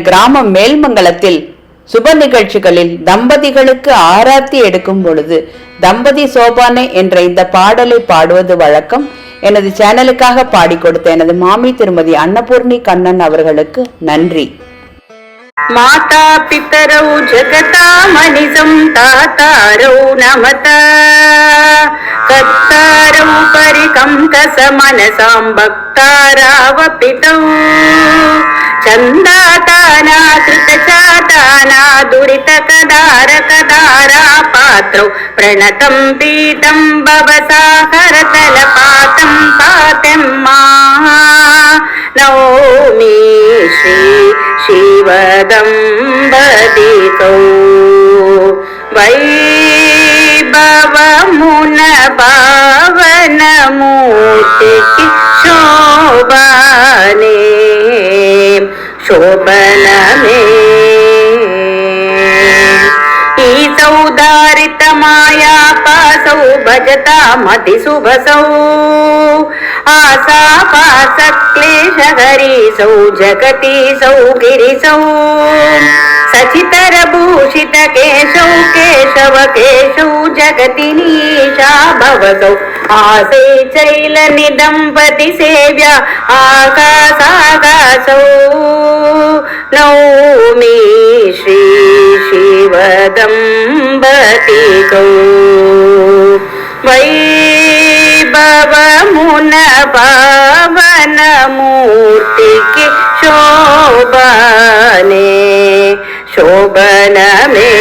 கிராமம் மேல்மங்கலத்தில் சுப நிகழ்ச்சிகளில் தம்பதிகளுக்கு ஆராத்தி எடுக்கும் பொழுது தம்பதி சோபானே என்ற இந்த பாடலை பாடுவது வழக்கம். எனது சேனலுக்காக பாடி கொடுத்த எனது மாமி திருமதி அன்னபூர்ணி கண்ணன் அவர்களுக்கு நன்றி. माता पितरौ जगता मनिजं तातारौ नमता कत्तारौ परिकंकस मनसां भक्तारावपितौ चन्दाताना कृतचाताना दुरितकदारकदारा पात्रौ प्रणतं पीतं भवसाहरतलपातं पात्यम्मा नौमि श्री शिवदम्बतिकौ वैभवमुन पावनमूर्तिकी शोभने शोभनमे ई सौदारितमाया पासौ भजता मतिसुभसौ आसा पासक्लेशहरीसौ जगतीसौ गिरिसौ सचितरभूषित केशौ केशव केशौ जगतिनीशा भवसौ आसे चैलनिदम्पति सेव्या आकाशाकाशौ नौमि श्री शिवदम्बतिकौ वैभवमुन पावनमूर्तिकी शोभने शोभनमे।